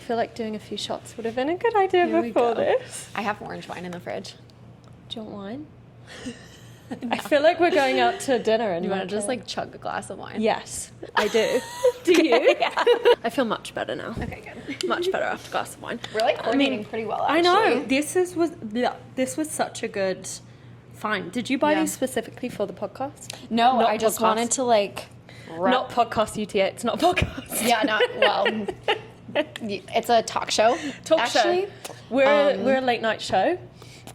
feel like doing a few shots would have been a good idea before this. I have orange wine in the fridge. Do you want wine? No. I feel like we're going out to dinner and you want to just like chug a glass of wine? Yes, I do. Do you? Yeah. I feel much better now. Okay, good. Much better after a glass of wine. We're like coordinating pretty well, actually. I know. This was such a good find. Did you buy these specifically for the podcast? No, Not I just podcast. wanted to like... Not podcast UTA. It's not podcast. Yeah, not... Well, it's a talk show, actually. We're a late night show.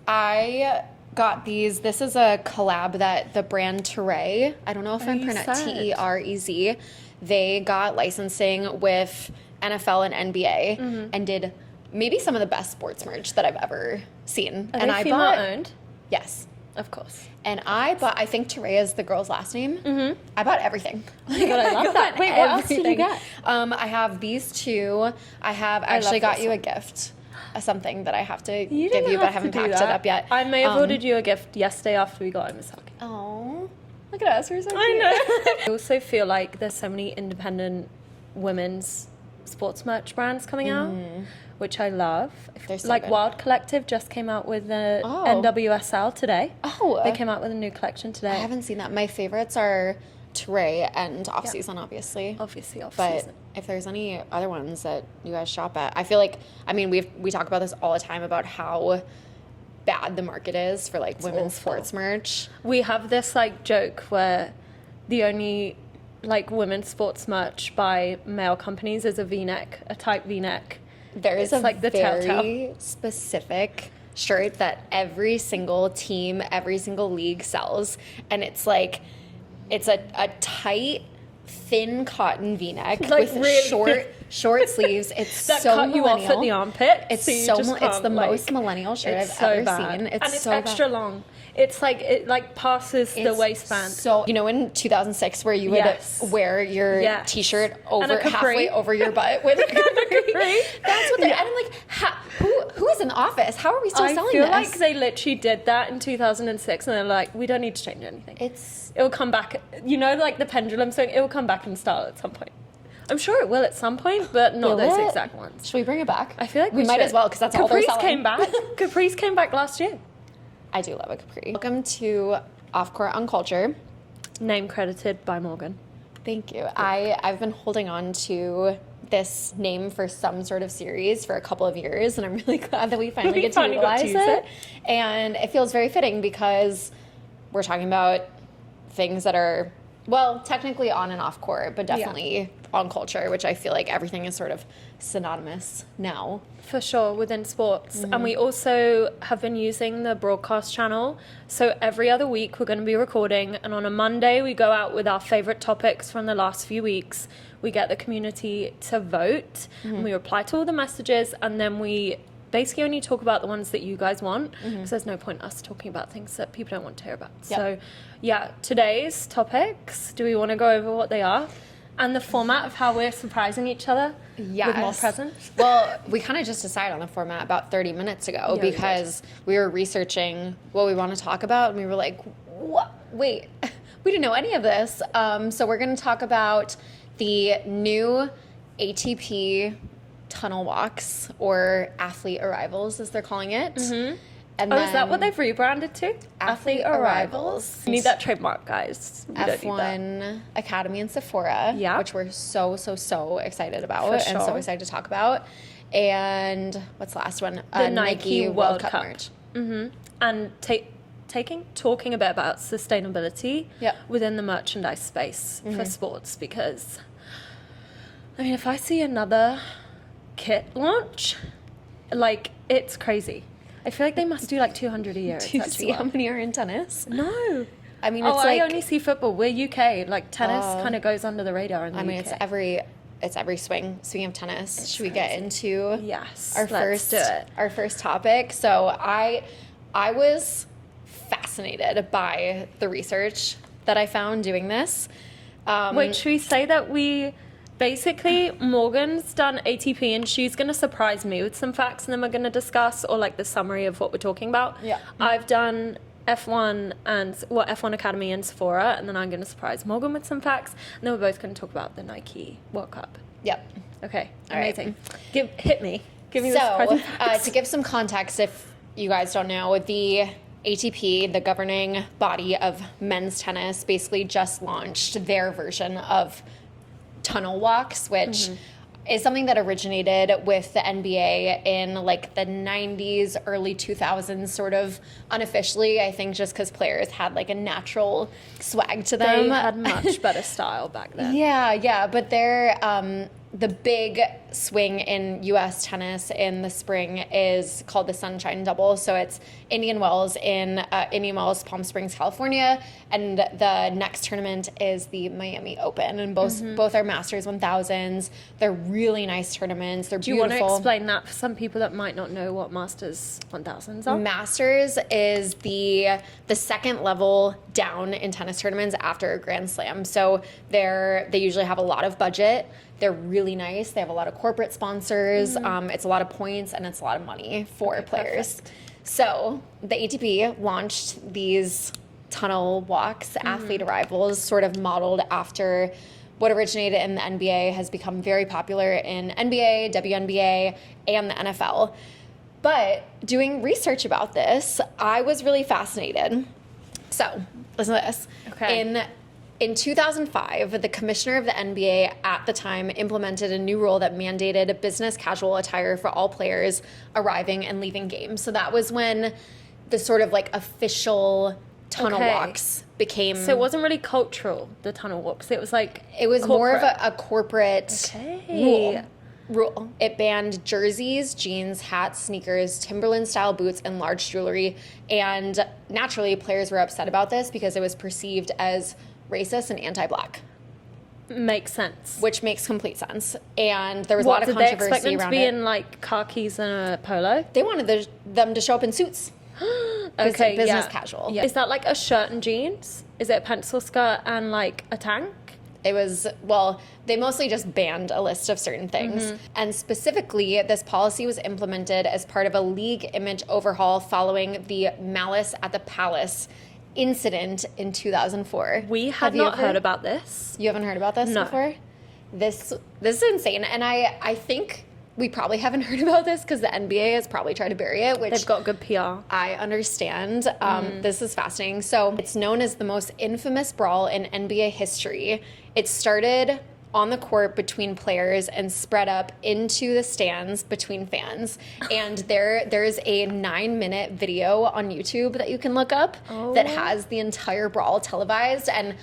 I got these. This is a collab that the brand Terez, I don't know if I'm pronouncing Terez, they got licensing with NFL and NBA and did maybe some of the best sports merch that I've ever seen. Are they female owned? Yes. Of course. And I think Terez is the girl's last name. Mm-hmm. I bought everything. Oh my God, I love that. Wait, what else did you get? I have these two. I have actually got you a gift. Something that I have to give you, but I haven't packed it up yet. I may have ordered you a gift yesterday after we got home. Oh, look at us. We're so cute. I know. I also feel like there's so many independent women's sports merch brands coming out, which I love. They're so like good. Wild Collective just came out with the NWSL today. Oh. They came out with a new collection today. I haven't seen that. My favorites are Terez and Off-Season, obviously. Obviously, But Off-Season. if there's any other ones that you guys shop at, I feel like, I mean, we talk about this all the time about how bad the market is for like women's sports merch. We have this like joke where the only like women's sports merch by male companies is a V-neck, a tight V-neck. There is It's a like the very telltale. specific shirt that every single team, every single league sells, and it's like it's a tight, thin cotton V-neck Like with really short sleeves. It's that so cut you off at the armpit. It's so you so just it's can't, the like, most millennial shirt I've so ever bad. seen. It's and it's so extra bad. long. It's like it like passes the It's waistband. So you know in 2006 where you would Yes. wear your Yes. t-shirt And over a capri. halfway over your butt with a capri. That's what they're. Yeah. And I'm like, who is in the office? How are we still I selling feel this? like they literally did that in 2006, and they're like, we don't need to change anything. It'll come back. You know, like the pendulum thing. It will come back in style at some point. I'm sure it will at some point, but not Will those it? exact ones. Should we bring it back? I feel like we might should. as well because that's all they're Capri's selling. came back. Capri's came back last year. I do love a capri. Welcome to Offcourt on Culture. Name credited by Morgan. Thank you. I've been holding on to this name for some sort of series for a couple of years, and I'm really glad that we finally get to finally got to utilize use it. And it feels very fitting because we're talking about things that are, well, technically on and off court, but definitely on culture, which I feel like everything is sort of synonymous now. For sure, within sports. And we also have been using the broadcast channel. So every other week we're going to be recording, and on a Monday we go out with our favorite topics from the last few weeks. We get the community to vote, and we reply to all the messages, and then we basically only talk about the ones that you guys want, because there's no point us talking about things that people don't want to hear about. Yep. So yeah, today's topics, do we want to go over what they are? And the format of how we're surprising each other with more presents? Well, we kind of just decided on the format about 30 minutes ago because we were researching what we want to talk about, and we were like, what? Wait, we didn't know any of this. So we're going to talk about the new ATP tunnel walks, or athlete arrivals, as they're calling it. And Is that what they've rebranded to? Athlete arrivals. We need that trademark, guys. We don't need that. F1 Academy and Sephora, Yeah. which we're so excited about For and so sure. excited to talk about. And what's the last one? The Nike World Cup. merch. And talking a bit about sustainability Yep. within the merchandise space for sports, because I mean, if I see another kit launch, like, it's crazy. I feel like they must do like 200 a year. Do you see how many are in tennis? No. I mean, it's I only see football. We're UK. Like, tennis kind of goes under the radar in the I mean, UK. it's every swing. Speaking of tennis, should we get into Yes, our let's first do it. our first topic? So I was fascinated by the research that I found doing this. Wait, should we say that basically, Morgan's done ATP, and she's going to surprise me with some facts, and then we're going to discuss, or like the summary of what we're talking about. Yeah. I've done F1 F1 Academy and Sephora, and then I'm going to surprise Morgan with some facts, and then we're both going to talk about the Nike World Cup. Yep. Okay, All right. amazing. Hit me. Give me the So, surprising facts. to give some context, if you guys don't know, the ATP, the governing body of men's tennis, basically just launched their version of tunnel walks, which is something that originated with the NBA in like the 90s, early 2000s, sort of unofficially. I think just because players had like a natural swag to them. They had much better style back then. Yeah, but they're the big swing in U.S. tennis in the spring is called the Sunshine Double. So it's Indian Wells, Palm Springs, California, and the next tournament is the Miami Open. And both are Masters 1000s. They're really nice tournaments. They're beautiful. Do you want to explain that for some people that might not know what Masters 1000s are? Masters is the second level down in tennis tournaments after a Grand Slam. So they usually have a lot of budget. They're really nice. They have a lot of corporate sponsors. It's a lot of points and it's a lot of money for players. Perfect. So the ATP launched these tunnel walks, athlete arrivals, sort of modeled after what originated in the NBA, has become very popular in NBA, WNBA, and the NFL. But doing research about this, I was really fascinated. So listen to this. Okay. In 2005, the commissioner of the NBA at the time implemented a new rule that mandated business casual attire for all players arriving and leaving games. So that was when the sort of like official tunnel walks became... So it wasn't really cultural, the tunnel walks. It was like... It was more of corporate. a corporate rule. It banned jerseys, jeans, hats, sneakers, Timberland-style boots, and large jewelry. And naturally, players were upset about this because it was perceived as racist and anti-black. Makes sense. Which makes complete sense. And there was a lot of did they controversy expect them to around be it. in like khakis and a polo? They wanted them to show up in suits. Okay, business casual. Yeah. Is that like a shirt and jeans? Is it a pencil skirt and like a tank? It was, well, they mostly just banned a list of certain things. And specifically, this policy was implemented as part of a league image overhaul following the Malice at the Palace incident in 2004. We have not heard about this. You haven't heard about this before? This is insane. And I think we probably haven't heard about this because the NBA has probably tried to bury it, which They've got good PR. I understand. This is fascinating. So it's known as the most infamous brawl in NBA history. It started on the court between players and spread up into the stands between fans. And there's a 9-minute video on YouTube that you can look up that has the entire brawl televised. And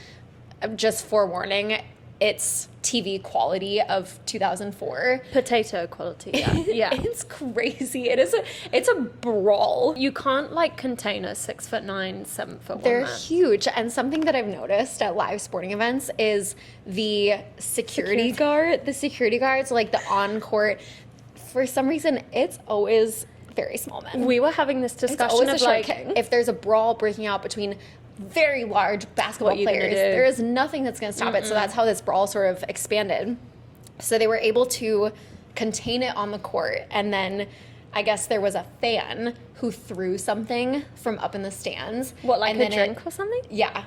just forewarning, it's TV quality of 2004. Potato quality, yeah. It's crazy. It's a brawl. You can't like contain a 6'9", 7'1" They're man. huge. And something that I've noticed at live sporting events is the security guards, like the on-court. For some reason, it's always very small men. We were having this It's discussion always of a short like, king. If there's a brawl breaking out between very large basketball What you gonna players, do? there is nothing that's going to stop it. So that's how this brawl sort of expanded. So they were able to contain it on the court. And then I guess there was a fan who threw something from up in the stands. what, like and a drink or something? Yeah.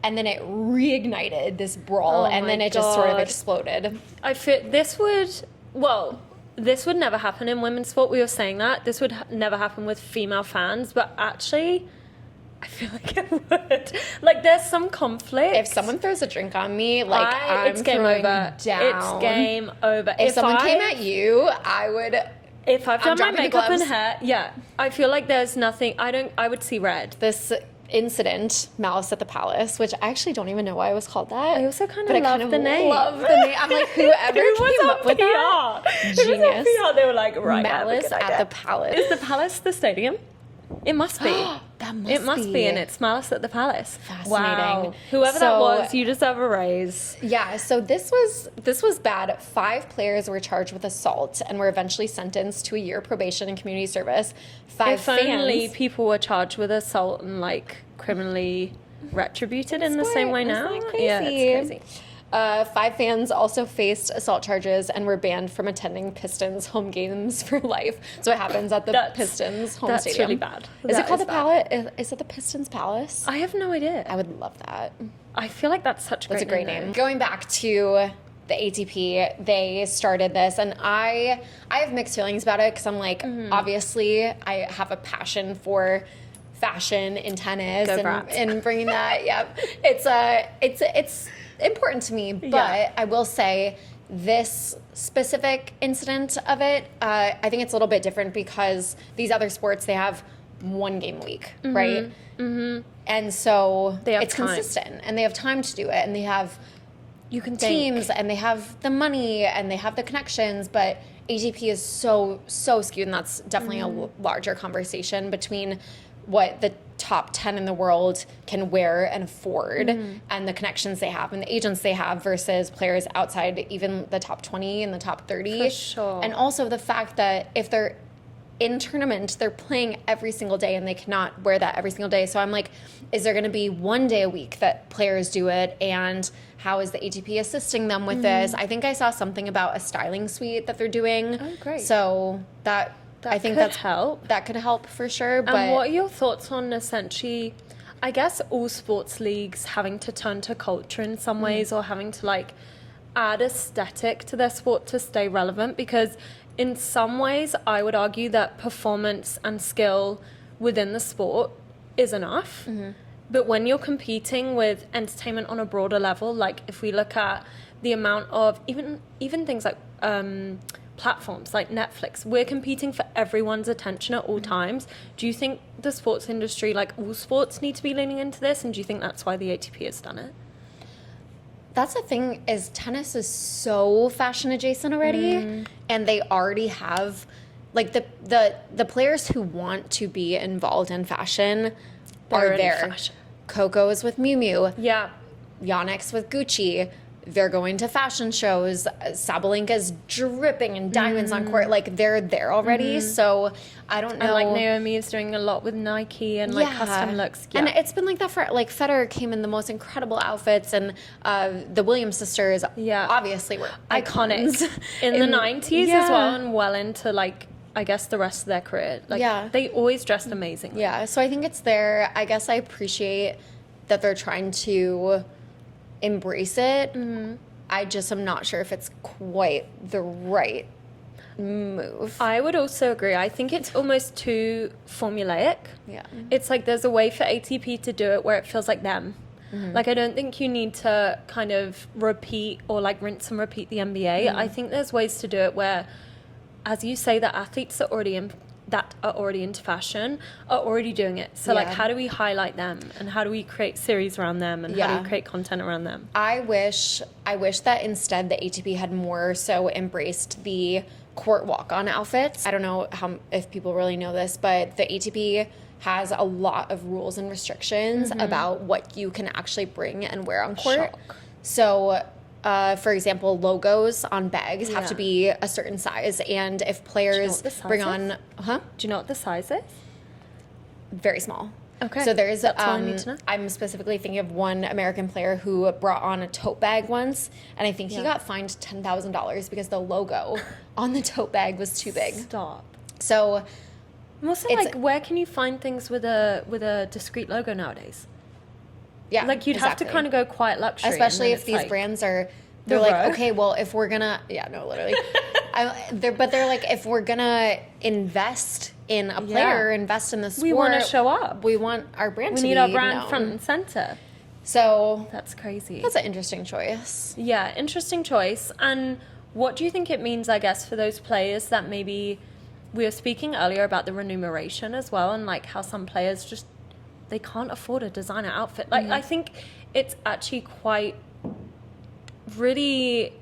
And then it reignited this brawl, Oh and my then it just sort of God. exploded. I feel this would never happen in women's sport. We were saying that. This would never happen with female fans, but actually, I feel like it would. Like, there's some conflict. If someone throws a drink on me, like, I'm it's game throwing over. down. It's game over. If someone came at you, I would... If I've done my dropping the makeup and gloves. hair, yeah, I feel like there's nothing. I would see red. This incident, Malice at the Palace, which I actually don't even know why it was called that. I also kind but of I love the name. love the name. I'm like, whoever came up with that, Who was on genius. PR? They were like, right, Malice yeah, at the Palace. Is the Palace the stadium? It must be. That It must be, and it's Malice at the Palace. Fascinating. Wow. Whoever that So- was, you deserve a raise. Yeah, so this was bad. 5 players were charged with assault and were eventually sentenced to a year probation and community service. 5 If only fans. people were charged with assault and like criminally retributed in the Isn't same way that now. crazy? Yeah, it's crazy. 5 fans also faced assault charges and were banned from attending Pistons home games for life. So it happens at the Pistons home that's stadium. really bad. Is That it called is the Palace? Is it the Pistons Palace? I have no idea. I would love that. I feel like that's such a great That's a great name. name. Going back to the ATP, they started this, and I have mixed feelings about it because I'm like, obviously, I have a passion for fashion in tennis and bringing that. Yep, it's important to me, but I will say this specific incident of it, I think it's a little bit different because these other sports, they have 1 game a week, right? And so it's consistent, and they have time to do it, and they have teams, and they have the money, and they have the connections, but ATP is so skewed, and that's definitely a larger conversation between what the top 10 in the world can wear and afford and the connections they have and the agents they have versus players outside even the top 20 and the top 30. For sure. And also the fact that if they're in tournament, they're playing every single day and they cannot wear that every single day. So I'm like, is there going to be 1 day a week that players do it? And how is the ATP assisting them with this? I think I saw something about a styling suite that they're doing. Oh, great. So I think that could help for sure. But and what are your thoughts on essentially, I guess, all sports leagues having to turn to culture in some ways, or having to like add aesthetic to their sport to stay relevant? Because in some ways, I would argue that performance and skill within the sport is enough. But when you're competing with entertainment on a broader level, like if we look at the amount of even things like platforms like Netflix, we're competing for everyone's attention at all times. Do you think the sports industry, like all sports, need to be leaning into this? And do you think that's why the ATP has done it? That's the thing, is tennis is so fashion adjacent already, and they already have like the players who want to be involved in fashion are there. Coco is with Miu Miu. Yeah. Yannick's with Gucci. They're going to fashion shows. Sabalenka's dripping in diamonds on court. Like, they're there already. So, I don't know. And, like, Naomi is doing a lot with Nike and, like, custom looks. Yeah. And it's been like that for, like, Federer came in the most incredible outfits. And the Williams sisters obviously were iconic. In the 90s as well, and well into, like, I guess the rest of their career. Like, they always dressed amazingly. Yeah, so I think it's there. I guess I appreciate that they're trying to embrace it. I just am not sure if it's quite the right move. I would also agree. I think it's almost too formulaic. Yeah. It's like there's a way for ATP to do it where it feels like them. Like, I don't think you need to kind of repeat or like rinse and repeat the NBA. I think there's ways to do it where, as you say, the athletes that are already into fashion are already doing it. So like, how do we highlight them, and how do we create series around them, and how do we create content around them? I wish that instead the ATP had more so embraced the court walk-on outfits. I don't know if people really know this, but the ATP has a lot of rules and restrictions about what you can actually bring and wear on court. So for example, logos on bags have to be a certain size, and if players bring on, do you know what the size is? Very small. Okay. So there's, that's all I need to know. I'm specifically thinking of one American player who brought on a tote bag once, and I think he got fined $10,000 because the logo on the tote bag was too big. Stop. So, also, like, where can you find things with a discrete logo nowadays? Yeah, like, you'd have to kind of go quite luxury. Especially if these brands are, they're like, okay, well, if we're gonna, literally. They're like, if we're gonna invest in a player, invest in the sport, we want to show up. We want our brand to be We need our brand known. front and center. So that's crazy. That's an interesting choice. Yeah, interesting choice. And what do you think it means, I guess, for those players that maybe, we were speaking earlier about the remuneration as well, and like how some players just, they can't afford a designer outfit. Like, I think it's actually quite really,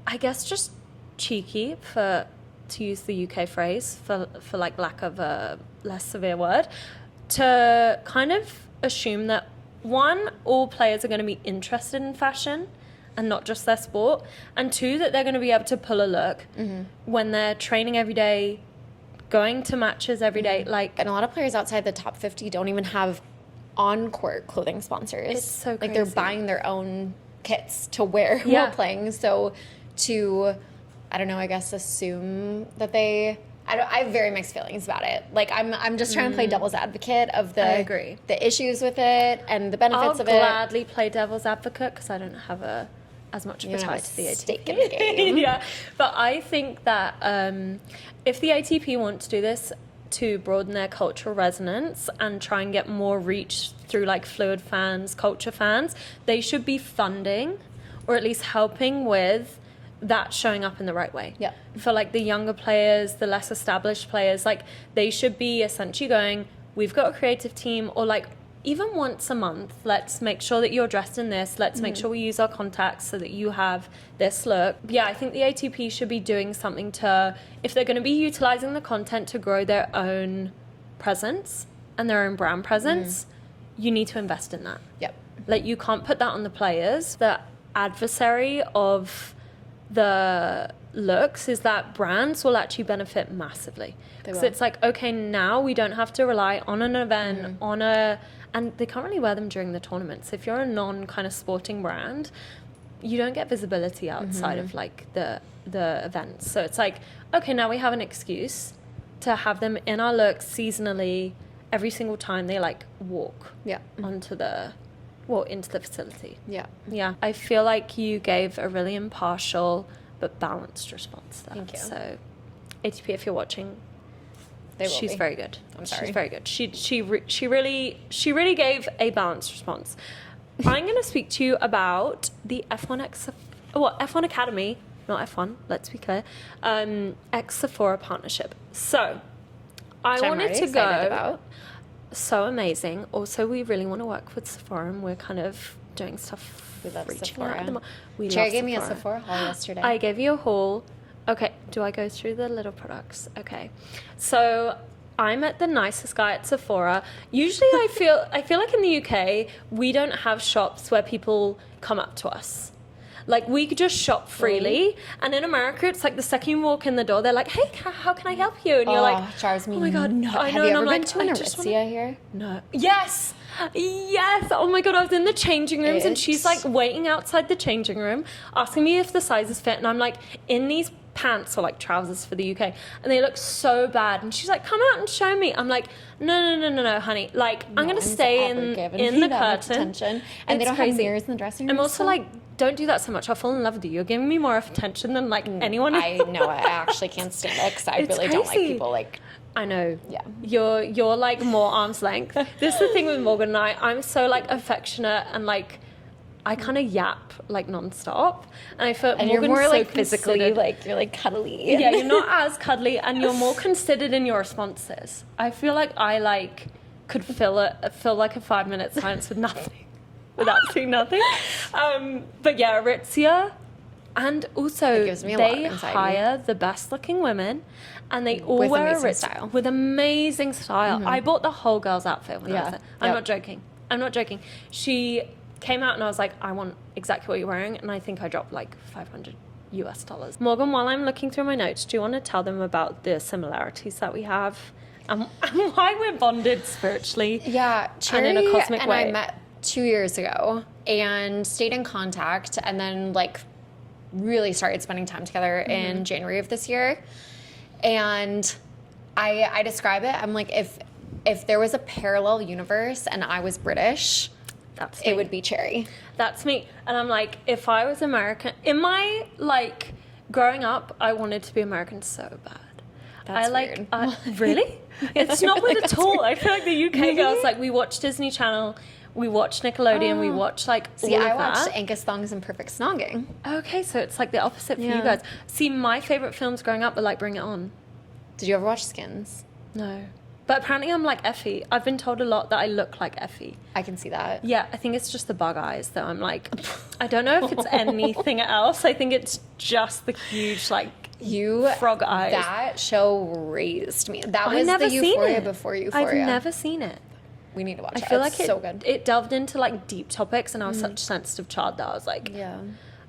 I guess, just cheeky, to use the UK phrase, for like lack of a less severe word, to kind of assume that, one, all players are going to be interested in fashion and not just their sport, and two, that they're going to be able to pull a look when they're training every day, going to matches every day. Like, and a lot of players outside the top 50 don't even have on-court clothing sponsors. It's so crazy. Like, they're buying their own kits to wear while playing. So to, I don't know, I guess assume that I have very mixed feelings about it. Like, I'm just trying to play devil's advocate of the issues with it and the benefits of it. I'll gladly play devil's advocate because I don't have a as much of a tie to the ATP. Stake in the game. Yeah, but I think that if the ATP want to do this to broaden their cultural resonance and try and get more reach through like fluid fans, culture fans, they should be funding or at least helping with that showing up in the right way. Yeah. For like the younger players, the less established players, like they should be essentially going, we've got a creative team, or like even once a month, let's make sure that you're dressed in this. Let's make sure we use our contacts so that you have this look. Yeah, I think the ATP should be doing something to, if they're going to be utilizing the content to grow their own presence and their own brand presence, you need to invest in that. Yep. Like, you can't put that on the players. The adversary of the looks is that brands will actually benefit massively. Because it's like, okay, now we don't have to rely on an event, and they can't really wear them during the tournaments. If you're a non kind of sporting brand, you don't get visibility outside of like the events. So it's like, okay, now we have an excuse to have them in our looks seasonally every single time they like walk into the facility. Yeah, I feel like you gave a really impartial but balanced response there. Thank you. So ATP, if you're watching, she's be. very good. I'm sorry. She's very good. She really gave a balanced response. I'm going to speak to you about the F1 Academy, not F1, let's be clear, X Sephora partnership. So I wanted to go. About. So amazing. Also, we really want to work with Sephora, and we're kind of doing stuff. We love reaching Sephora. out to them. We Cherry love gave me a Sephora. Sephora haul yesterday. I gave you a haul. Okay, do I go through the little products? Okay. So I'm at the nicest guy at Sephora. Usually I feel like in the UK, we don't have shops where people come up to us. Like, we could just shop freely. And in America, it's like the second you walk in the door, they're like, hey, how can I help you? And you're like, drives me oh my God, nuts. I know. Have you And ever I'm been like, to an I just Aritzia here? No. Yes. Oh my God, I was in the changing rooms and she's like waiting outside the changing room, asking me if the sizes fit. And I'm like in these pants or like trousers for the UK, and they look so bad. And she's like, come out and show me. I'm like, no, honey. Like, I'm going to stay in the curtain. And they don't crazy. have mirrors in the dressing room. I'm also like, don't do that so much. I'll fall in love with you. You're giving me more attention than like anyone. I know. I actually can't stand it because I really don't like people like. I know. Yeah. You're like more arm's length. This is the thing with Morgan and I. I'm so like affectionate and like I kind of yap like nonstop, and I feel and Morgan's you're more so like physically considered. like you're like cuddly. Yeah, you're not as cuddly, and you're more considered in your responses. I feel like I like could fill like a 5-minute silence with nothing, without saying nothing. But yeah, Aritzia. And also, they hire the best looking women, and they all wear Aritzia with amazing style. I bought the whole girl's outfit when I was there. I'm not joking. She came out and I was like, I want exactly what you're wearing, and I think I dropped like $500. Morgan, while I'm looking through my notes, do you want to tell them about the similarities that we have and why we're bonded spiritually? Yeah, Cherry and in a cosmic way. I met 2 years ago and stayed in contact, and then like really started spending time together in January of this year. And I describe it, I'm like, if there was a parallel universe and I was British, it would be Cherry. That's me. And I'm like, if I was American, in my like growing up, I wanted to be American so bad. That's weird. Really? It's not weird at all. I feel like the UK Really? girls, like, we watch Disney Channel, we watch Nickelodeon, we watch like all of I watched that. Angus Thongs and Perfect Snogging. Okay, so it's like the opposite for you guys. See, my favorite films growing up were like Bring It On. Did you ever watch Skins? No. But apparently I'm like Effie. I've been told a lot that I look like Effie. I can see that. Yeah, I think it's just the bug eyes that I'm like, I don't know if it's anything else. I think it's just the huge like frog eyes. That show raised me. That I've was never the Euphoria seen it. before Euphoria. I've never seen it. We need to watch it. I feel like it's so good. It delved into like deep topics, and I was such a sensitive child that I was like, Yeah.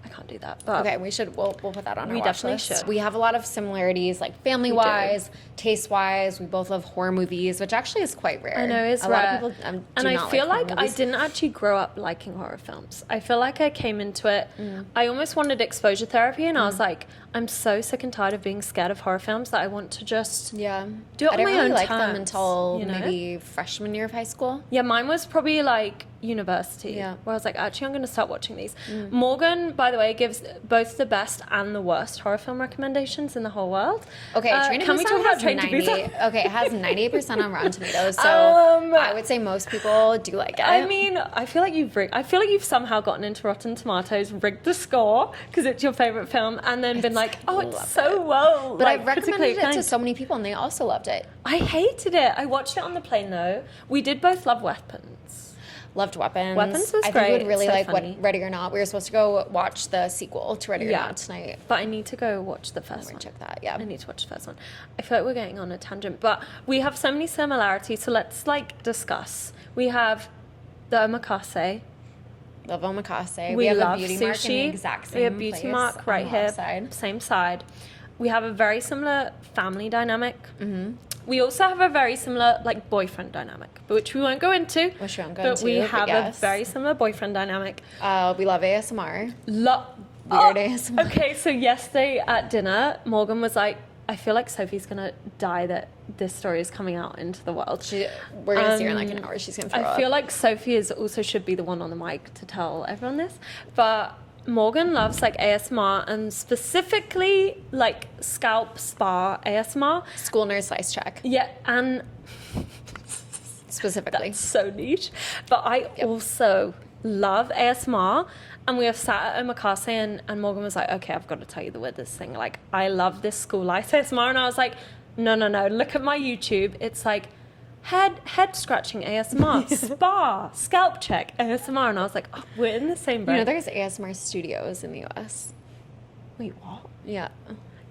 I can't do that. But Okay, we'll put that on our We watch definitely list. should. We have a lot of similarities, like family-wise, taste-wise. We both love horror movies, which actually is quite rare. I know it's a rare. lot of people do and I not feel like like horror I movies. didn't actually grow up liking horror films. I feel like I came into it. I almost wanted exposure therapy, and I was like, I'm so sick and tired of being scared of horror films that I want to just do it I on didn't my really own like terms, them until you know? maybe freshman year of high school. Yeah, mine was probably like university Yeah. where I was like, actually, I'm going to start watching these. Morgan, by the way, gives both the best and the worst horror film recommendations in the whole world. Okay, Train to can we Busan talk about has Train to 90. Busan? Okay, it has 98% on Rotten Tomatoes, so I would say most people do like it. I mean, I feel like you've somehow gotten into Rotten Tomatoes, rigged the score because it's your favorite film, and then been like, oh, it's so well. But like, I've recommended it to acclaimed. so many people, and they also loved it. I hated it. I watched it on the plane though. We did both love Weapons. Loved Weapons. Weapons was I think great. you would really So like funny. Ready or Not. We were supposed to go watch the sequel to Ready or Not tonight. But I need to go watch the first We're one. check that. Yeah. I need to watch the first one. I feel like we're getting on a tangent, but we have so many similarities. So let's like discuss. We have the omakase. Love omakase. We have love a beauty sushi. mark in the exact same We have beauty place mark on right the here, left side. same side. We have a very similar family dynamic. Mm-hmm. We also have a very similar like boyfriend dynamic, which we won't go into. Which we won't go but into, we but have yes. a very similar boyfriend dynamic. We love ASMR. Weird ASMR. Okay, so yesterday at dinner, Morgan was like, I feel like Sophie's gonna die that this story is coming out into the world. We're gonna see her in like an hour. She's gonna throw I up. feel like Sophie is also should be the one on the mic to tell everyone this, but Morgan loves like ASMR and specifically like scalp spa ASMR. School nurse slice check. Yeah, and Specifically. that's so niche. But I also love ASMR. And we have sat at Omakase and Morgan was like, okay, I've got to tell you the weirdest thing. Like, I love this school life ASMR. And I was like, no, look at my YouTube. It's like head scratching ASMR, spa, scalp check, ASMR. And I was like, oh, we're in the same You brain. know, there's ASMR studios in the US. Wait, what? Yeah.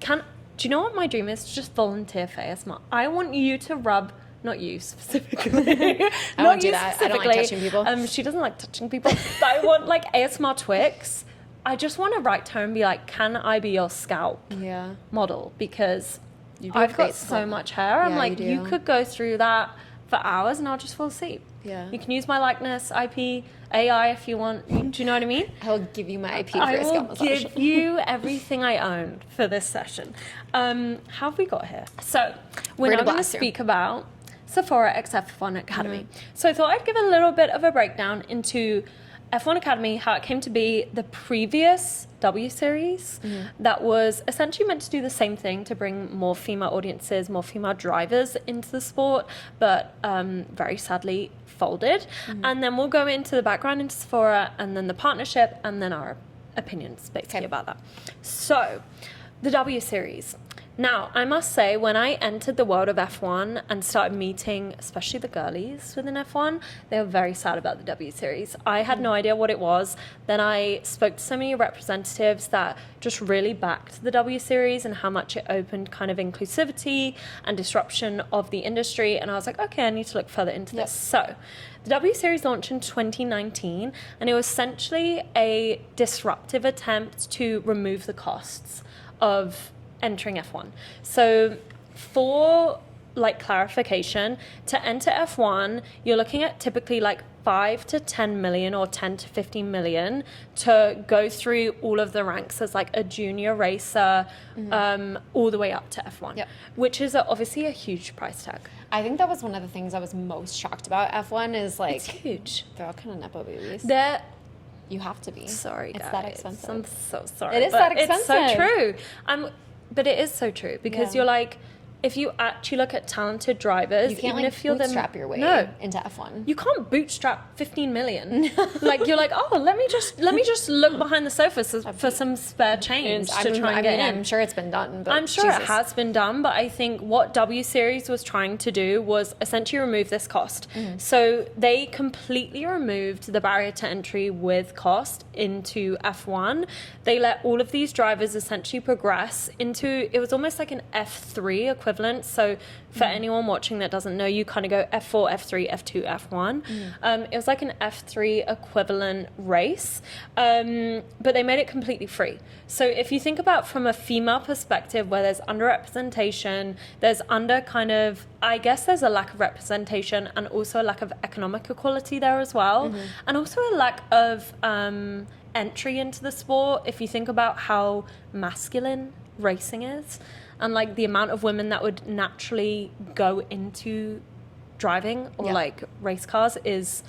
Do you know what my dream is? To just volunteer for ASMR. I want you to rub, not you specifically. I won't do that. I don't like touching people. She doesn't like touching people. But I want like ASMR Twix. I just want to write to her and be like, can I be your scalp Yeah. model? Because You'd be I've got faithful. so much hair. I'm Yeah, like, you you do. could go through that for hours and I'll just fall asleep. Yeah. You can use my likeness, IP, AI if you want. Do you know what I mean? I'll give you my IP for I a will scalp massage. give you everything I own for this session. How have we got here? So we're We're now gonna going to blast you. speak about Sephora x F1 Academy. So I thought I'd give a little bit of a breakdown into F1 Academy, how it came to be the previous W Series that was essentially meant to do the same thing to bring more female audiences, more female drivers into the sport, but very sadly folded. And then we'll go into the background into Sephora and then the partnership and then our opinions basically about that. So the W Series. Now, I must say, when I entered the world of F1 and started meeting, especially the girlies within F1, they were very sad about the W Series. I had no idea what it was. Then I spoke to so many representatives that just really backed the W Series and how much it opened kind of inclusivity and disruption of the industry. And I was like, okay, I need to look further into this. So the W Series launched in 2019, and it was essentially a disruptive attempt to remove the costs of entering F1. So for like clarification, to enter F1, you're looking at typically like 5 to 10 million or 10 to 15 million to go through all of the ranks as like a junior racer, all the way up to F1, which is obviously a huge price tag. I think that was one of the things I was most shocked about F1 is like It's huge. they're all kind of nepo babies. You have to be. Sorry, guys. It's that expensive. I'm so sorry. It is but that It's so expensive. true. But it is so true because you're like, if you actually look at talented drivers, You can't even like if you're bootstrap your way no, into F1. you can't bootstrap 15 million. Like you're like, oh, let me just look behind the sofa for some spare change to try and get in. I'm sure it's been done, but I'm sure Jesus. it has been done, but I think what W Series was trying to do was essentially remove this cost. So they completely removed the barrier to entry with cost into F1. They let all of these drivers essentially progress into, it was almost like an F3 equivalent. So for anyone watching that doesn't know, you kind of go F4, F3, F2, F1. It was like an F3 equivalent race, but they made it completely free. So if you think about from a female perspective where there's underrepresentation, there's I guess there's a lack of representation and also a lack of economic equality there as well. And also a lack of entry into the sport. If you think about how masculine racing is and like the amount of women that would naturally go into driving or like race cars is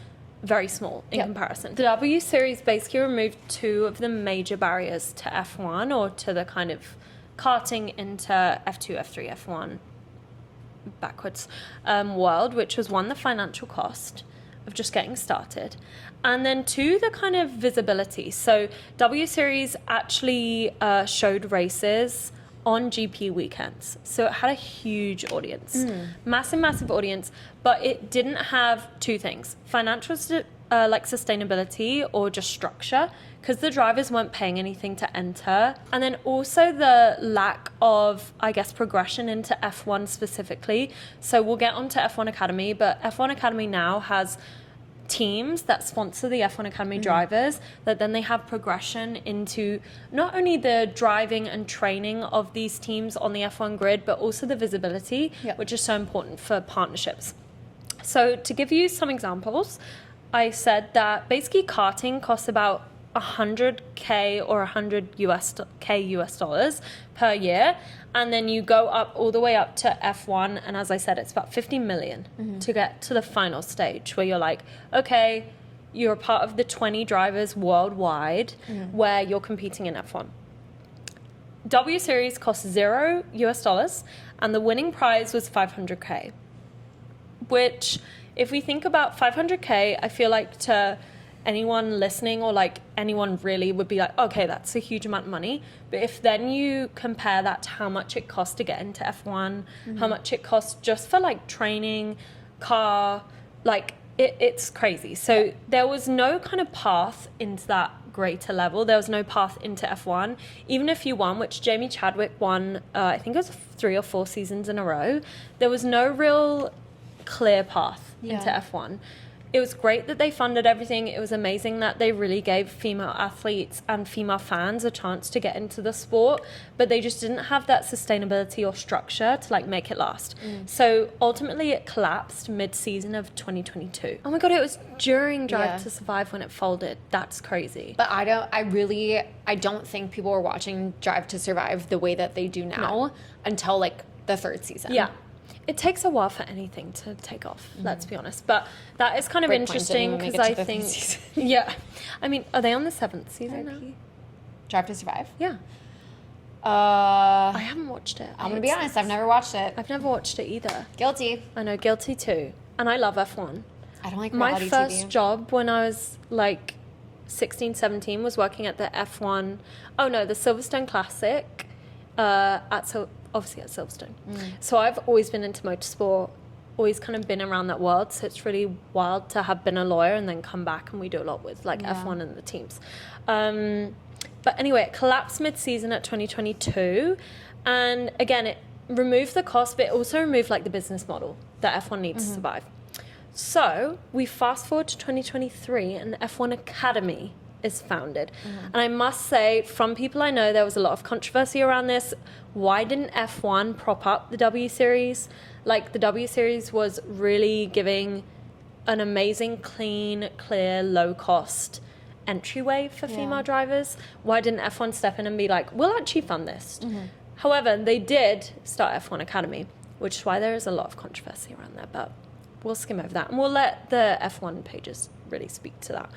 very small in comparison. The W Series basically removed two of the major barriers to F1 or to the kind of karting into F2, F3, F1 backwards world, which was one, the financial cost of just getting started, and then two, the kind of visibility. So W Series actually showed races on GP weekends, so it had a huge audience, massive audience, but it didn't have two things: financial like sustainability or just structure, because the drivers weren't paying anything to enter, and then also the lack of, I guess, progression into F1 specifically. So we'll get onto F1 Academy, but F1 Academy now has teams that sponsor the F1 Academy drivers, that then they have progression into not only the driving and training of these teams on the F1 grid, but also the visibility, which is so important for partnerships. So to give you some examples, I said that basically karting costs about 100K or 100K US dollars per year, and then you go up all the way up to F1, and as I said, it's about 50 million to get to the final stage, where you're like, okay, you're a part of the 20 drivers worldwide where you're competing in F1. W Series cost $0 US, and the winning prize was 500K, which, if we think about 500K, I feel like to anyone listening or like anyone really would be like, okay, that's a huge amount of money. But if then you compare that to how much it costs to get into F1, how much it costs just for like training, car, like it's crazy. So there was no kind of path into that greater level. There was no path into F1. Even if you won, which Jamie Chadwick won, I think it was 3 or 4 seasons in a row, there was no real clear path into F1. It was great that they funded everything. It was amazing that they really gave female athletes and female fans a chance to get into the sport, but they just didn't have that sustainability or structure to like make it last. So ultimately it collapsed mid-season of 2022. Oh my God, it was during Drive to Survive when it folded. That's crazy. But I don't think people were watching Drive to Survive the way that they do now until like the 3rd season. Yeah. It takes a while for anything to take off, let's be honest. But that is kind of interesting because I think... Yeah. I mean, are they on the 7th season now? Drive to Survive? Yeah. I haven't watched it. I'm going to be honest, I've never watched it. I've never watched it either. Guilty. I know, guilty too. And I love F1. I don't like My reality first TV. job when I was like 16, 17 was working at the F1... Oh no, the Silverstone Classic obviously at Silverstone. So I've always been into motorsport, always kind of been around that world. So it's really wild to have been a lawyer and then come back, and we do a lot with like F1 and the teams. But anyway, it collapsed mid-season at 2022. And again, it removed the cost, but it also removed like the business model that F1 needs to survive. So we fast forward to 2023 and the F1 Academy is founded. And I must say, from people I know, there was a lot of controversy around this. Why didn't F1 prop up the W Series? Like, the W Series was really giving an amazing, clean, clear, low-cost entryway for female drivers. Why didn't F1 step in and be like, we'll actually fund this? However, they did start F1 Academy, which is why there is a lot of controversy around there, but we'll skim over that. And we'll let the F1 pages really speak to that.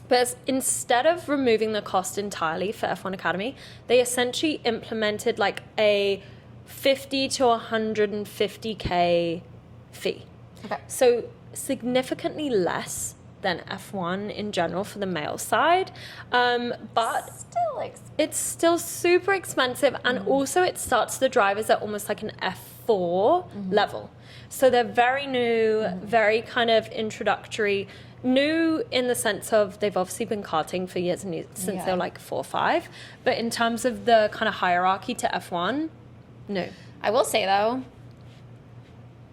But instead of removing the cost entirely for F1 Academy, they essentially implemented like a 50 to 150K fee. Okay. So significantly less than F1 in general for the male side. But it's still super expensive. And also it starts the drivers at almost like an F4 level. So they're very new, very kind of introductory. New in the sense of they've obviously been karting for years and years, since they were like 4 or 5. But in terms of the kind of hierarchy to F1, no. I will say though,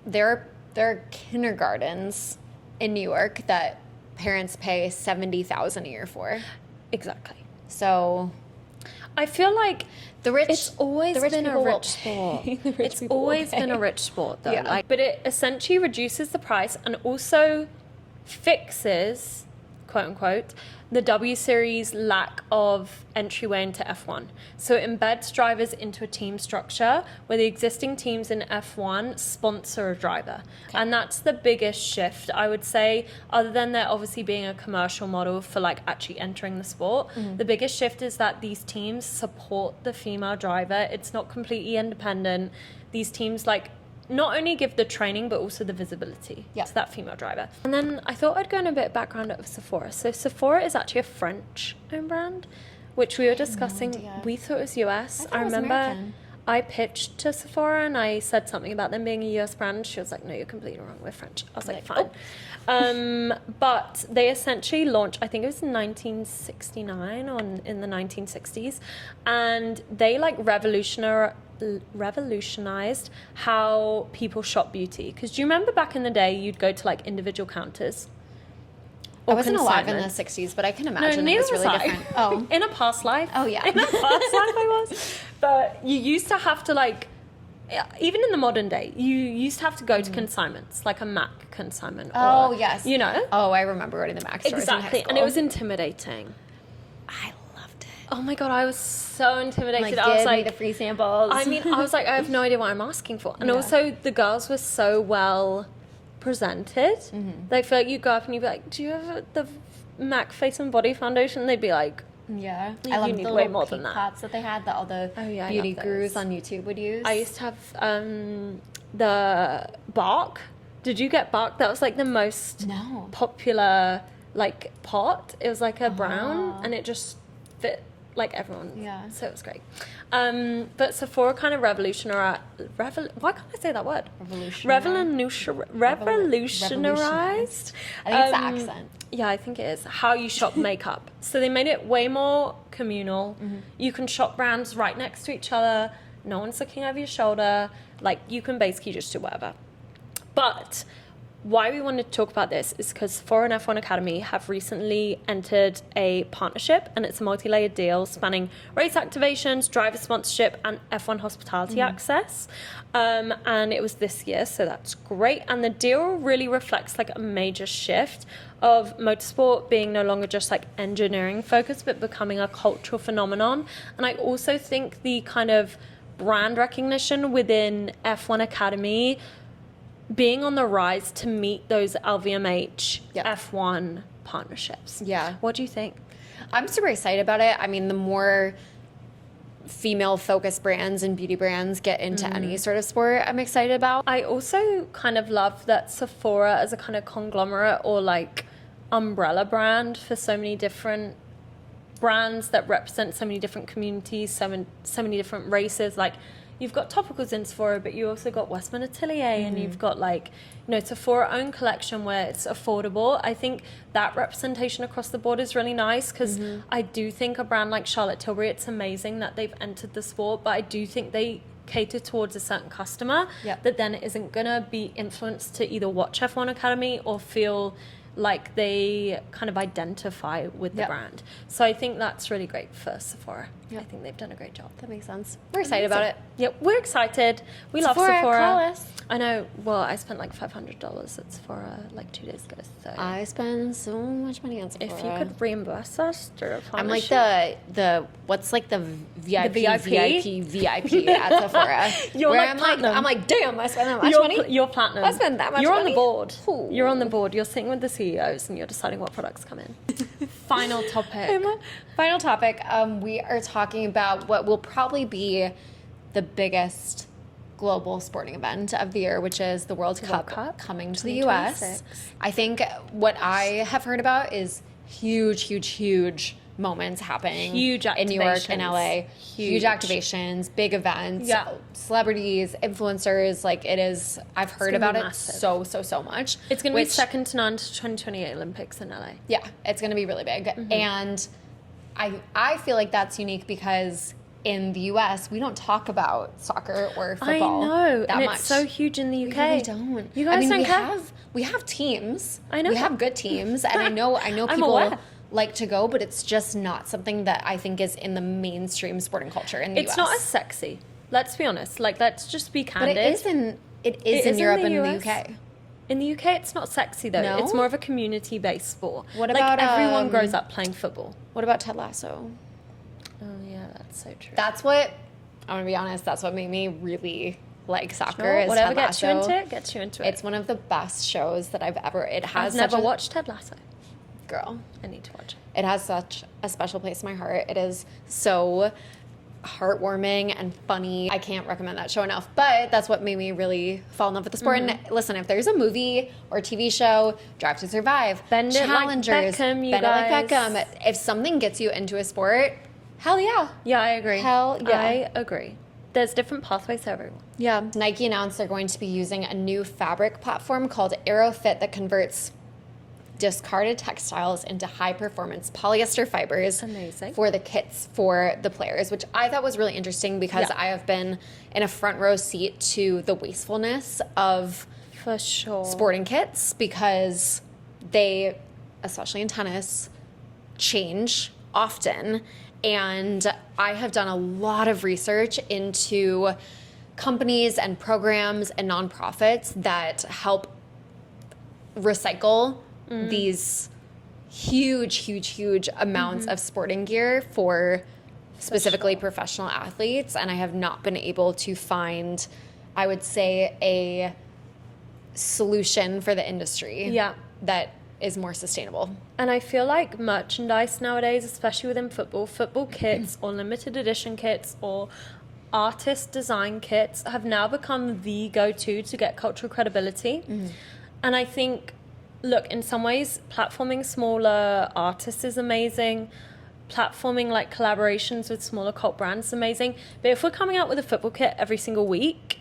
there are kindergartens in New York that parents pay $70,000 a year for. Exactly. So I feel like it's always been a rich sport. It's always been a rich sport though. But it essentially reduces the price and also fixes quote unquote, the W Series lack of entryway into F1. So it embeds drivers into a team structure where the existing teams in F1 sponsor a driver. Okay. And that's the biggest shift, I would say, other than there obviously being a commercial model for like actually entering the sport. The biggest shift is that these teams support the female driver. It's not completely independent. These teams like not only give the training, but also the visibility to that female driver. And then I thought I'd go in a bit of background of Sephora. So Sephora is actually a French-owned brand, which we were discussing. We thought it was US. I remember American. I pitched to Sephora and I said something about them being a US brand. She was like, no, you're completely wrong. We're French. I was like, fine. But they essentially launched, I think it was in 1969 or in the 1960s. And they like revolutionized how people shop beauty. Because do you remember back in the day you'd go to like individual counters? I wasn't alive in the 60s, but I can imagine it was really different. Oh, in a past life. Oh yeah, in a past life I was. But you used to have to like, even in the modern day, you used to have to go to consignments, like a MAC consignment. Oh yes, you know. Oh, I remember going to the MAC stores exactly, in high school. And it was intimidating. I loved it. Oh my god, I was so intimidated. Like, I was like, give me the free samples. I mean, I was like, I have no idea what I'm asking for. And also, the girls were so well presented. They feel like you go up and you'd be like, do you have the MAC Face and Body Foundation? They'd be like, yeah. I love the way more than that. Pots that they had that all the beauty gurus on YouTube would use. I used to have the Bark. Did you get Bark? That was like the most popular like pot. It was like a brown and it just fit like everyone. Yeah. So it was great. But Sephora kind of revolutionized. Why can't I say that word? Revolutionized. I think it's the accent. Yeah, I think it is. How you shop makeup. So they made it way more communal. You can shop brands right next to each other. No one's looking over your shoulder. Like, you can basically just do whatever. But why we wanted to talk about this is because Sephora and F1 Academy have recently entered a partnership, and it's a multi-layered deal spanning race activations, driver sponsorship, and F1 hospitality access. And it was this year, so that's great. And the deal really reflects like a major shift of motorsport being no longer just like engineering focused, but becoming a cultural phenomenon. And I also think the kind of brand recognition within F1 Academy being on the rise to meet those LVMH F1 partnerships. Yeah. What do you think? I'm super excited about it. I mean, the more female-focused brands and beauty brands get into any sort of sport, I'm excited about. I also kind of love that Sephora as a kind of conglomerate or like umbrella brand for so many different brands that represent so many different communities, so many different races. Like, you've got topicals in Sephora, but you also got Westman Atelier, and you've got like, you know, Sephora own collection where it's affordable. I think that representation across the board is really nice because I do think a brand like Charlotte Tilbury, it's amazing that they've entered the sport, but I do think they cater towards a certain customer that then isn't gonna be influenced to either watch F1 Academy or feel like they kind of identify with the brand. So I think that's really great for Sephora. I think they've done a great job. That makes sense. We're excited about it. Yep, we're excited. We love Sephora. Call us. I know. Well, I spent like $500 at Sephora like 2 days ago. So I spend so much money on Sephora. If you could reimburse us through a partnership. I'm like the what's like the VIP at Sephora. You're where like platinum. I'm like, damn, I spend that much money. You're platinum. I spend that much You're money. on the board. Ooh. You're on the board. You're sitting with the CEOs and you're deciding what products come in. Final topic. Final topic. We are talking about what will probably be the biggest global sporting event of the year, which is the World Cup coming to the US. I think what I have heard about is huge moments happening in New York and LA. Huge activations, big events, celebrities, influencers. Like, it is, I've heard about it so much. It's going to be second to none to 2028 Olympics in LA. Yeah, it's going to be really big. And I feel like that's unique because in the US, we don't talk about soccer or football that much. It's so huge in the UK. We really don't. You guys don't care? We have teams. I know. We have good teams, and I know people like to go, but it's just not something that I think is in the mainstream sporting culture in the US. It's not as sexy. Let's be honest. Like, let's just be candid. But it is in Europe and in the UK. In the UK, it's not sexy, though. No? It's more of a community-based sport. What like, about, everyone grows up playing football. What about Ted Lasso? Oh, yeah, that's so true. That's what, I'm going to be honest, that's what made me really like soccer. Sure, is whatever Ted gets you Lasso. into it, gets you into it. It's one of the best shows that I've ever, it has I've such never a, watched Ted Lasso. girl, I need to watch it. it has such a special place in my heart. It is so heartwarming and funny. I can't recommend that show enough, but that's what made me really fall in love with the sport. And listen, if there's a movie or TV show, Drive to Survive, Bend it like Challengers, Beckham, you Bend it like guys. Beckham, if something gets you into a sport, hell yeah. Yeah, I agree. Hell yeah. I agree. There's different pathways for everyone. Yeah. Nike announced they're going to be using a new fabric platform called AeroFit that converts discarded textiles into high-performance polyester fibers. Amazing. For the kits for the players, which I thought was really interesting because Yeah. I have been in a front row seat to the wastefulness of For sure. sporting kits because they, especially in tennis, change often. And I have done a lot of research into companies and programs and nonprofits that help recycle these huge amounts of sporting gear for specifically professional athletes. And I have not been able to find, I would say, a solution for the industry Yeah. that is more sustainable. And I feel like merchandise nowadays, especially within football kits or limited edition kits or artist design kits have now become the go-to to get cultural credibility. And I think, look, in some ways, platforming smaller artists is amazing. Platforming like collaborations with smaller cult brands is amazing. But if we're coming out with a football kit every single week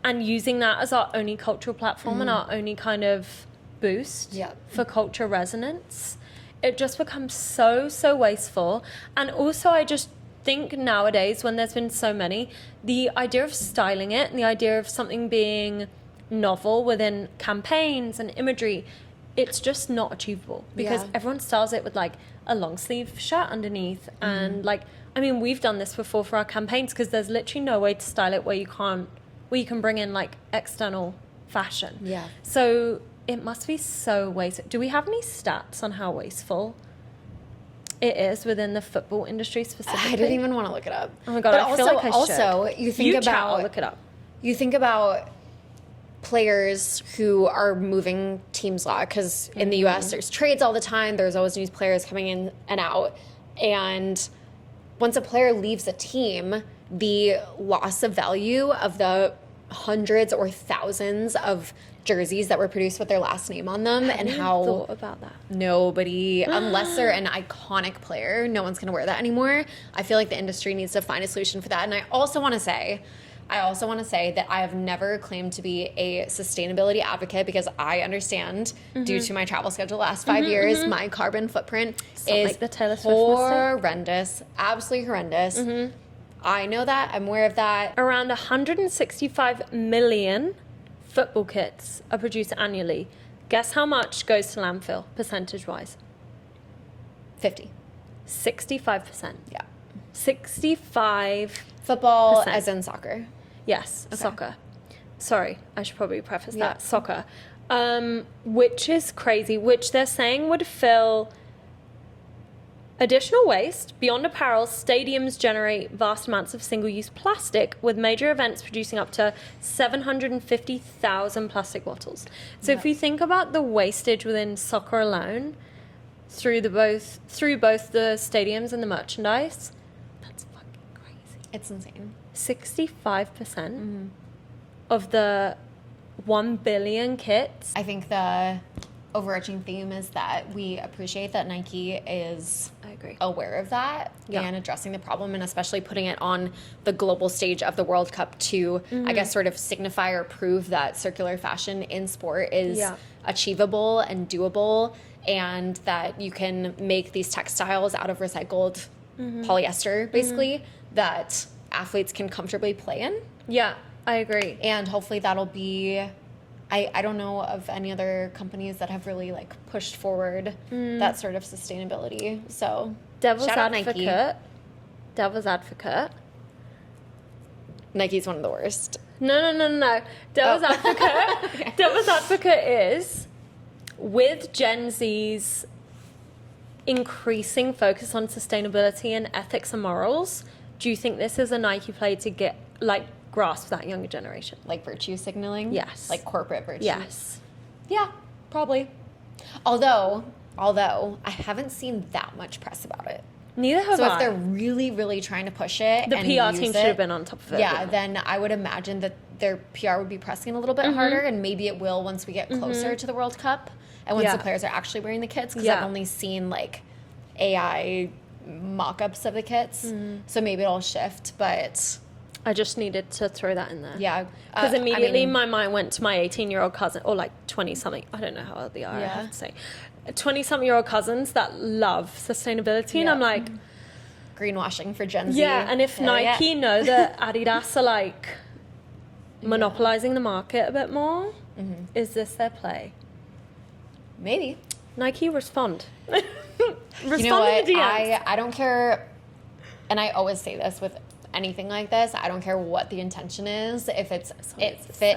and using that as our only cultural platform and our only kind of boost Yeah. for culture resonance, it just becomes so wasteful. And also I just think nowadays, when there's been so many, the idea of styling it and the idea of something being novel within campaigns and imagery, it's just not achievable because Yeah. everyone styles it with like a long sleeve shirt underneath. And like, I mean, we've done this before for our campaigns because there's literally no way to style it where you can bring in like external fashion. Yeah. So it must be so wasteful. Do we have any stats on how wasteful it is within the football industry specifically? I didn't even want to look it up. Oh my God, But I feel like I also, should. you think You chat, about I'll look it up. You think about players who are moving teams a lot because in the U.S. there's trades all the time. There's always new players coming in and out, and once a player leaves a team, the loss of value of the hundreds or thousands of jerseys that were produced with their last name on them, and how thought about that. nobody, unless they're an iconic player, no one's going to wear that anymore. I feel like the industry needs to find a solution for that. And I also want to say that I have never claimed to be a sustainability advocate because I understand, due to my travel schedule the last 5 years, my carbon footprint is like the Taylor Swift mistake. horrendous, absolutely horrendous. I know that. I'm aware of that. Around 165 million football kits are produced annually. Guess how much goes to landfill, percentage-wise? 50. 65%. Yeah. 65. Football, % as in soccer. Yes, soccer. Sorry, I should probably preface Yeah. that. Soccer. Which is crazy, which they're saying would fill additional waste. Beyond apparel, stadiums generate vast amounts of single-use plastic, with major events producing up to 750,000 plastic bottles. So if you think about the wastage within soccer alone, through both the stadiums and the merchandise, that's fucking crazy. It's insane. 65% of the 1 billion kits. I think the overarching theme is that we appreciate that Nike is I agree. aware of that Yeah. and addressing the problem, and especially putting it on the global stage of the World Cup to, I guess, sort of signify or prove that circular fashion in sport is Yeah. achievable and doable, and that you can make these textiles out of recycled polyester, basically, that athletes can comfortably play in. Yeah, I agree. And hopefully that'll be, I don't know of any other companies that have really like pushed forward that sort of sustainability. So Devil's shout out Nike. advocate. Nike's one of the worst. No. Devil's advocate. Devil's advocate is, with Gen Z's increasing focus on sustainability and ethics and morals, do you think this is a Nike play to get, like, grasp that younger generation? Like virtue signaling? Yes. Like corporate virtue? Yes. Yeah, probably. Although I haven't seen that much press about it. Neither have I. So if they're really, really trying to push it, the and PR use team should have been on top of it. Yeah, then I would imagine that their PR would be pressing a little bit harder, and maybe it will once we get closer to the World Cup and once the players are actually wearing the kits, because I've only seen like AI mock-ups of the kits, so maybe it'll shift, but I just needed to throw that in there. yeah, Because immediately my mind went to my 18-year-old cousin, or like 20-something, I don't know how old they are, I Yeah. have to say, 20-something-year-old cousins that love sustainability, and I'm like, greenwashing for Gen Z. yeah, and if Nike know that Adidas are like monopolizing the market a bit more, is this their play? Maybe. Nike, respond. Respond You know what? in the DMs. I don't care, and I always say this with anything like this. I don't care what the intention is. If it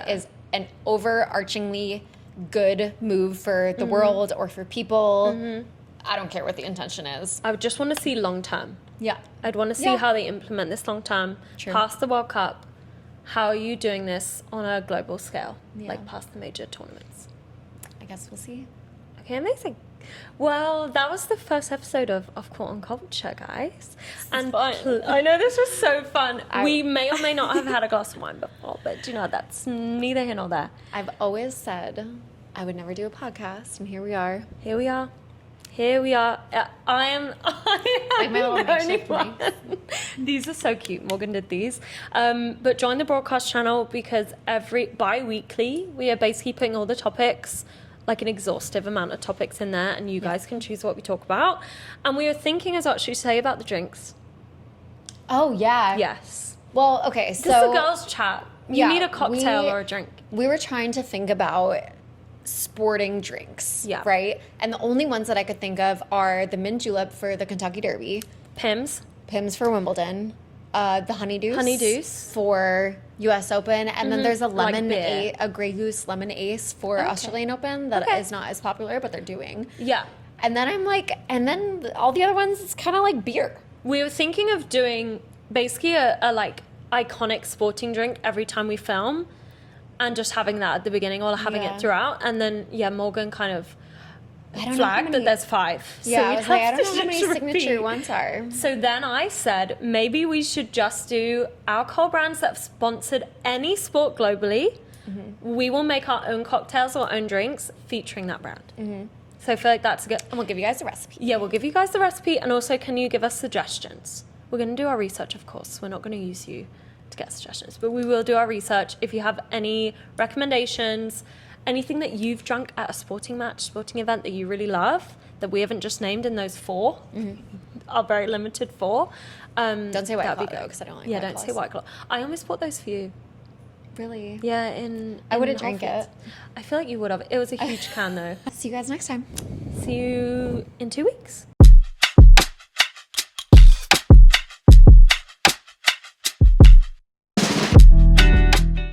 is an overarchingly good move for the world or for people, I don't care what the intention is. I would just want to see long term. Yeah. I'd want to see how they implement this long term. True. Past the World Cup, how are you doing this on a global scale? Yeah. Like past the major tournaments. I guess we'll see. Okay, amazing. Well, that was the first episode of Offcourt on Culture, guys. And fun. I know this was so fun. We may or may not have had a glass of wine before, but you know, that's neither here nor there. I've always said I would never do a podcast, and here we are. Here we are. Here we are. I am Like my little the only makeshift one. These are so cute. Morgan did these. But join the broadcast channel, because bi-weekly we are basically putting all the topics, like an exhaustive amount of topics in there, and you guys can choose what we talk about. And we were thinking as what should we say about the drinks? Oh, yeah. Yes. Well, okay, so... This is a girls' chat. You yeah, need a cocktail or a drink. We were trying to think about sporting drinks, right? And the only ones that I could think of are the mint julep for the Kentucky Derby, Pims for Wimbledon, the honeydews, for U.S. Open, and then there's a lemon, beer. a Grey Goose lemon ace for Australian Open that is not as popular, but they're doing. Yeah. And then I'm like, and then all the other ones, it's kind of like beer. We were thinking of doing basically a like iconic sporting drink every time we film, and just having that at the beginning or having it throughout. And then Morgan kind of flagged that there's 5. Yeah, so I we'd was like, I have don't know how to many just signature repeat. ones are. So then I said maybe we should just do alcohol brands that have sponsored any sport globally. We will make our own cocktails or own drinks featuring that brand. So I feel like that's good. And we'll give you guys the recipe. Yeah, we'll give you guys the recipe, and also can you give us suggestions? We're going to do our research, of course. We're not going to use you to get suggestions, but we will do our research. If you have any recommendations, anything that you've drunk at a sporting match, sporting event that you really love, that we haven't just named in those 4, our very limited 4. Don't say White that'd Claw, be good. though, because I don't like Yeah, White don't Claws. say White Claw. I almost bought those for you. Really? Yeah, I wouldn't Whole drink it. Foods. I feel like you would have. It was a huge can, though. See you guys next time. See you in 2 weeks.